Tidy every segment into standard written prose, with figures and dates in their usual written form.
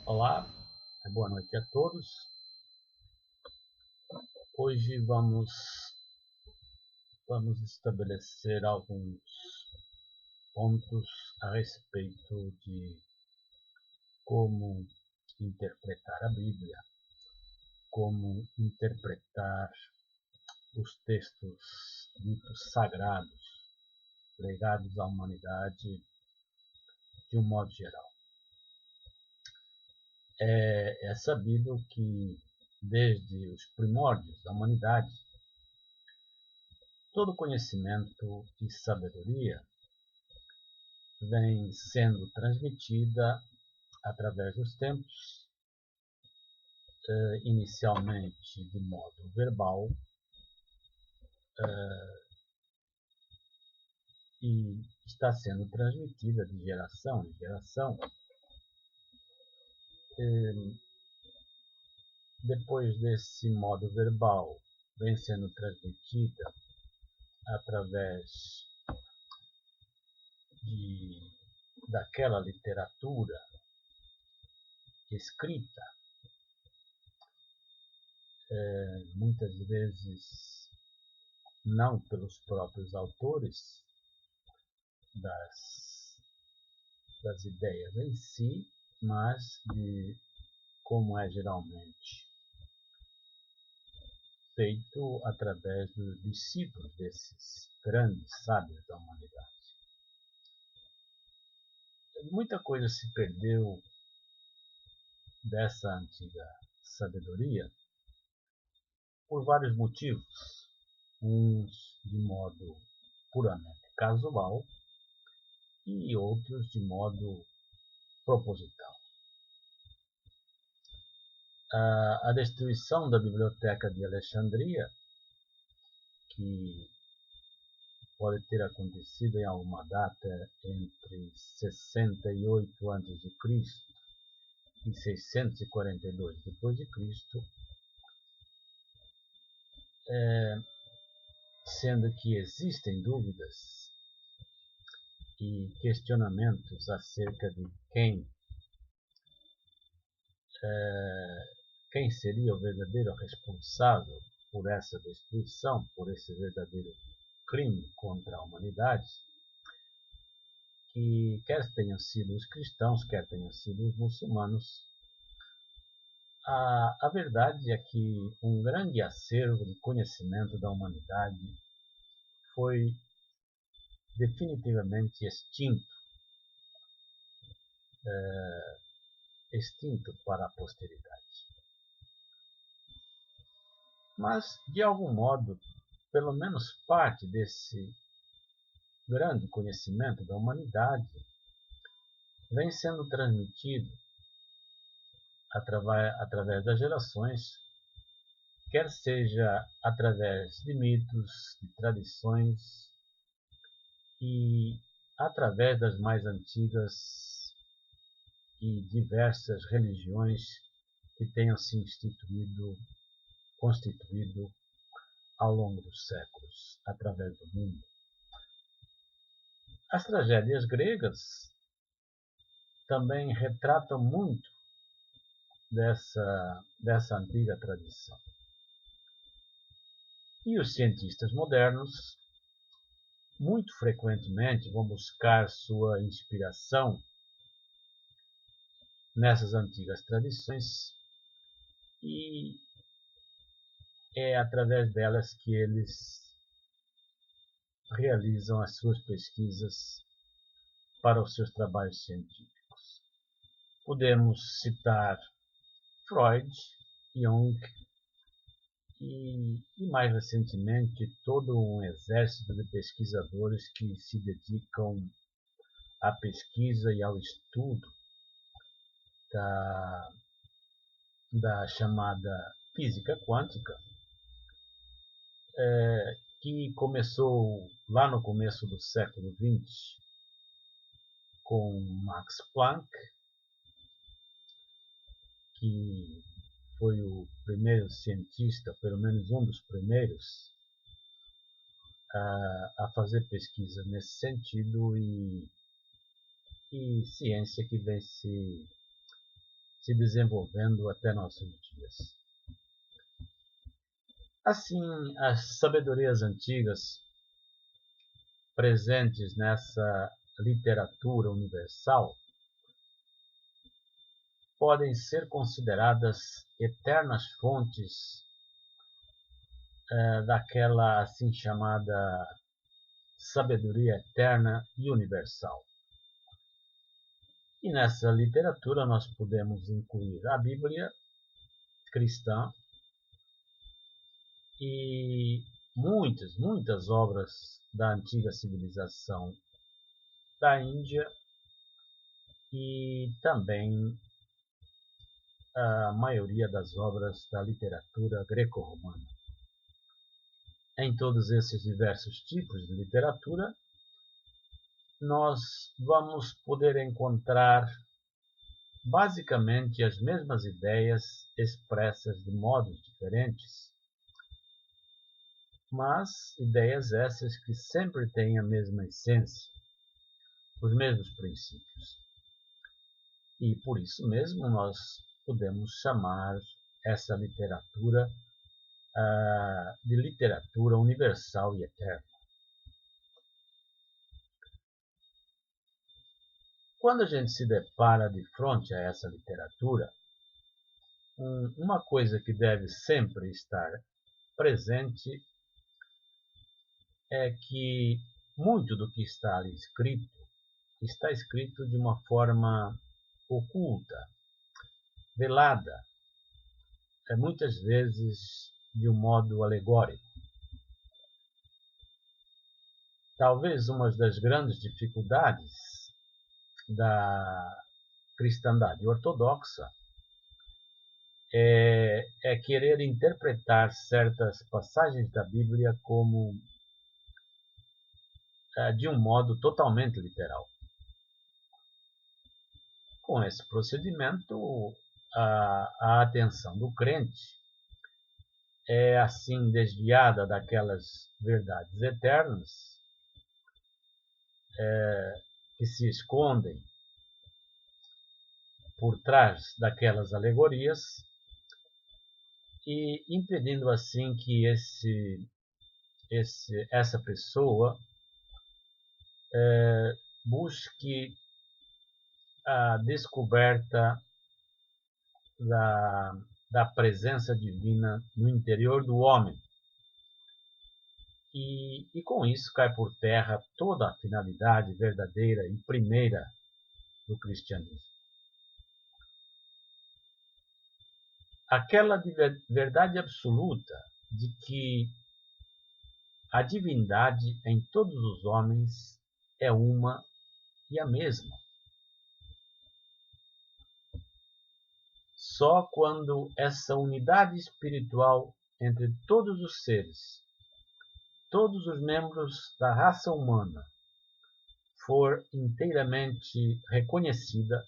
Olá, boa noite a todos. Hoje vamos estabelecer alguns pontos a respeito de como interpretar a Bíblia, como interpretar os textos ditos sagrados, legados à humanidade de um modo geral. É sabido que desde os primórdios da humanidade, todo conhecimento e sabedoria vem sendo transmitida através dos tempos, inicialmente de modo verbal, e está sendo transmitida de geração em geração. Depois desse modo verbal, vem sendo transmitida através daquela literatura escrita, muitas vezes não pelos próprios autores das ideias em si, mas de como é geralmente feito através dos discípulos desses grandes sábios da humanidade. Muita coisa se perdeu dessa antiga sabedoria por vários motivos, uns de modo puramente casual e outros de modo proposital. A destruição da Biblioteca de Alexandria, que pode ter acontecido em alguma data entre 68 a.C. e 642 d.C., sendo que existem dúvidas e questionamentos acerca de quem seria o verdadeiro responsável por essa destruição, por esse verdadeiro crime contra a humanidade, que quer tenham sido os cristãos, quer tenham sido os muçulmanos. A verdade é que um grande acervo de conhecimento da humanidade foi definitivamente extinto para a posteridade. Mas, de algum modo, pelo menos parte desse grande conhecimento da humanidade vem sendo transmitido através das gerações, quer seja através de mitos, de tradições e através das mais antigas e diversas religiões que tenham se constituído ao longo dos séculos, através do mundo. As tragédias gregas também retratam muito dessa antiga tradição. E os cientistas modernos, muito frequentemente, vão buscar sua inspiração nessas antigas tradições, e é através delas que eles realizam as suas pesquisas para os seus trabalhos científicos. Podemos citar Freud, Jung e mais recentemente todo um exército de pesquisadores que se dedicam à pesquisa e ao estudo da chamada física quântica, que começou lá no começo do século XX com Max Planck, que foi o primeiro cientista, pelo menos um dos primeiros, a fazer pesquisa nesse sentido, e ciência que vem se se desenvolvendo até nossos dias. Assim, as sabedorias antigas presentes nessa literatura universal podem ser consideradas eternas fontes daquela assim chamada sabedoria eterna e universal. E nessa literatura nós podemos incluir a Bíblia cristã e muitas obras da antiga civilização da Índia e também a maioria das obras da literatura greco-romana. Em todos esses diversos tipos de literatura, nós vamos poder encontrar basicamente as mesmas ideias expressas de modos diferentes, mas ideias essas que sempre têm a mesma essência, os mesmos princípios. E por isso mesmo nós podemos chamar essa literatura de literatura universal e eterna. Quando a gente se depara de frente a essa literatura, uma coisa que deve sempre estar presente é que muito do que está ali escrito está escrito de uma forma oculta, velada, muitas vezes de um modo alegórico. Talvez uma das grandes dificuldades da cristandade ortodoxa é querer interpretar certas passagens da Bíblia como de um modo totalmente literal. Com esse procedimento, a atenção do crente é assim desviada daquelas verdades eternas que se escondem por trás daquelas alegorias e impedindo assim que essa pessoa busque a descoberta da presença divina no interior do homem. E com isso cai por terra toda a finalidade verdadeira e primeira do cristianismo. Aquela verdade absoluta de que a divindade em todos os homens é uma e a mesma. Só quando essa unidade espiritual entre todos os seres, todos os membros da raça humana, for inteiramente reconhecida,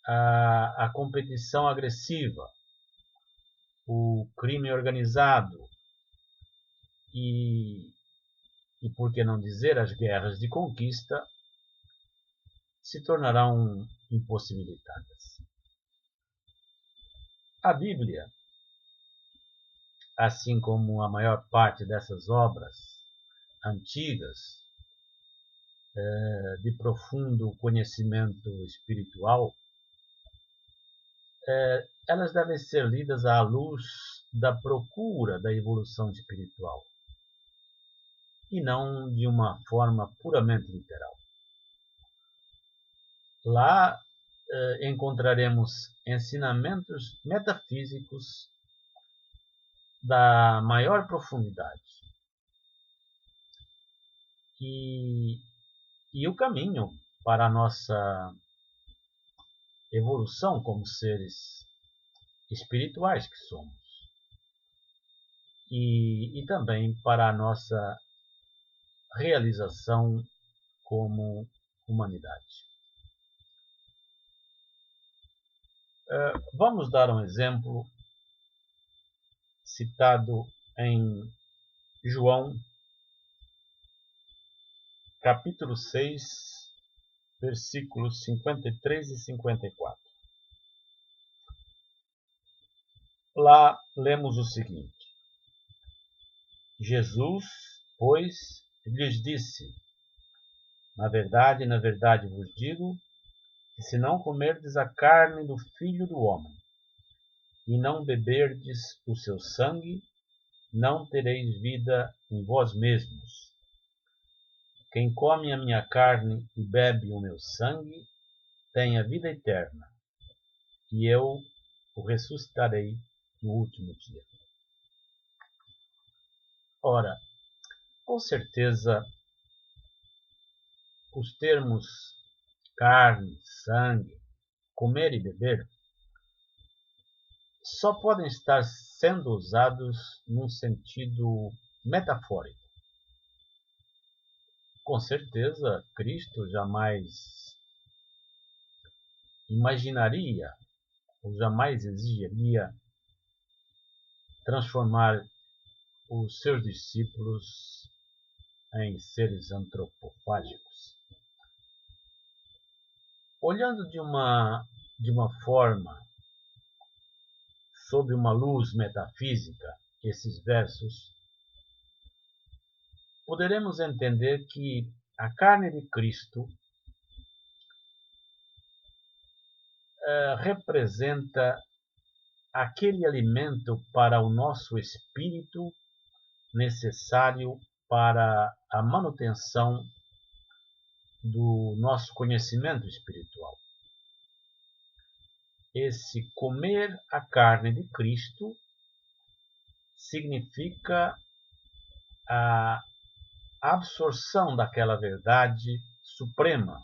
a competição agressiva, o crime organizado e por que não dizer as guerras de conquista se tornarão impossibilitadas. A Bíblia, assim como a maior parte dessas obras antigas de profundo conhecimento espiritual, elas devem ser lidas à luz da procura da evolução espiritual e não de uma forma puramente literal. Lá encontraremos ensinamentos metafísicos da maior profundidade e o caminho para a nossa evolução como seres espirituais que somos e também para a nossa realização como humanidade. Vamos dar um exemplo citado em João, capítulo 6, versículos 53 e 54. lá lemos o seguinte: Jesus, pois, lhes disse: na verdade vos digo, que se não comerdes a carne do Filho do Homem, e não beberdes o seu sangue, não tereis vida em vós mesmos. Quem come a minha carne e bebe o meu sangue, tem a vida eterna, e eu o ressuscitarei no último dia. Ora, com certeza, os termos carne, sangue, comer e beber só podem estar sendo usados num sentido metafórico. Com certeza, Cristo jamais imaginaria ou jamais exigiria transformar os seus discípulos em seres antropofágicos. Olhando de uma forma, sob uma luz metafísica, esses versos, poderemos entender que a carne de Cristo representa aquele alimento para o nosso espírito necessário para a manutenção do nosso conhecimento espiritual. Esse comer a carne de Cristo significa a absorção daquela verdade suprema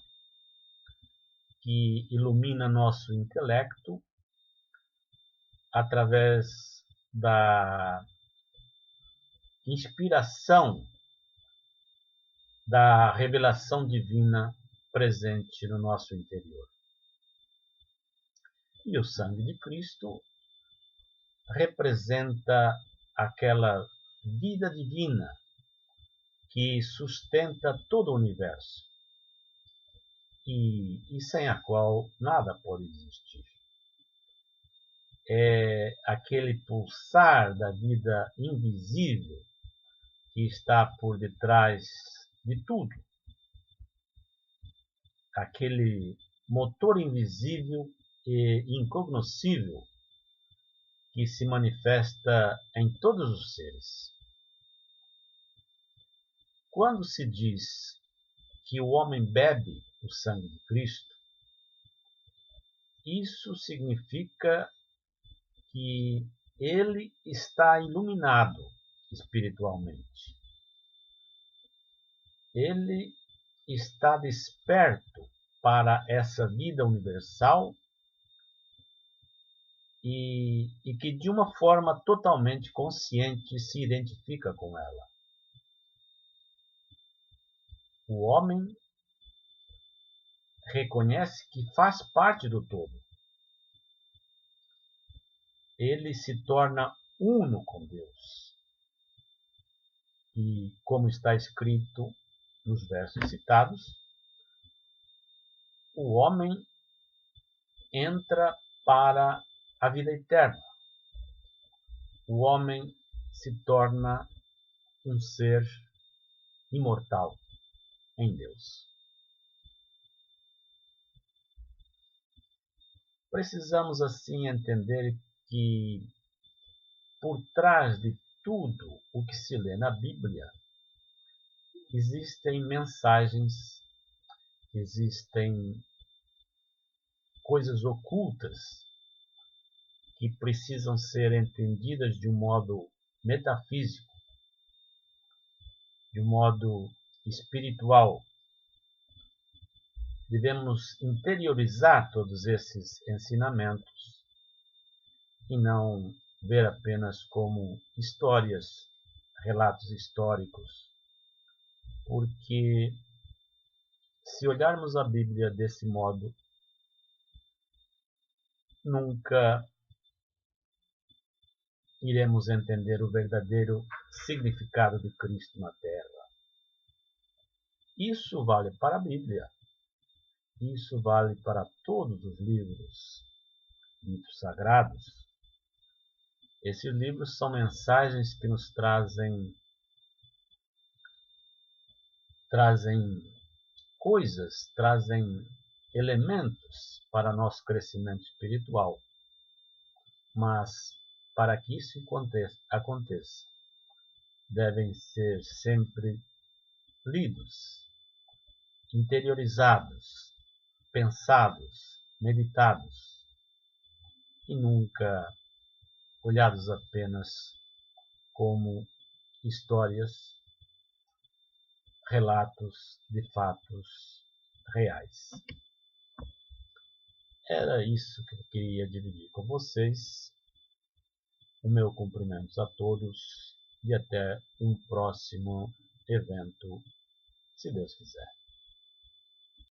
que ilumina nosso intelecto através da inspiração da revelação divina presente no nosso interior. E o sangue de Cristo representa aquela vida divina que sustenta todo o universo e sem a qual nada pode existir. É aquele pulsar da vida invisível que está por detrás de tudo. Aquele motor invisível e incognoscível que se manifesta em todos os seres. Quando se diz que o homem bebe o sangue de Cristo, isso significa que ele está iluminado espiritualmente. Ele está desperto para essa vida universal e que de uma forma totalmente consciente se identifica com ela. O homem reconhece que faz parte do todo. Ele se torna uno com Deus. E, como está escrito nos versos citados, o homem entra para a vida eterna. O homem se torna um ser imortal em Deus. Precisamos assim entender que por trás de tudo o que se lê na Bíblia existem mensagens, existem coisas ocultas que precisam ser entendidas de um modo metafísico, de um modo espiritual. Devemos interiorizar todos esses ensinamentos e não ver apenas como histórias, relatos históricos, porque se olharmos a Bíblia desse modo, nunca iremos entender o verdadeiro significado de Cristo na Terra. Isso vale para a Bíblia. Isso vale para todos os livros sagrados. Esses livros são mensagens que nos trazem coisas, trazem elementos para nosso crescimento espiritual. Mas, para que isso aconteça, devem ser sempre lidos, interiorizados, pensados, meditados, e nunca olhados apenas como histórias, relatos de fatos reais. Era isso que eu queria dividir com vocês. O meu cumprimento a todos e até um próximo evento, se Deus quiser.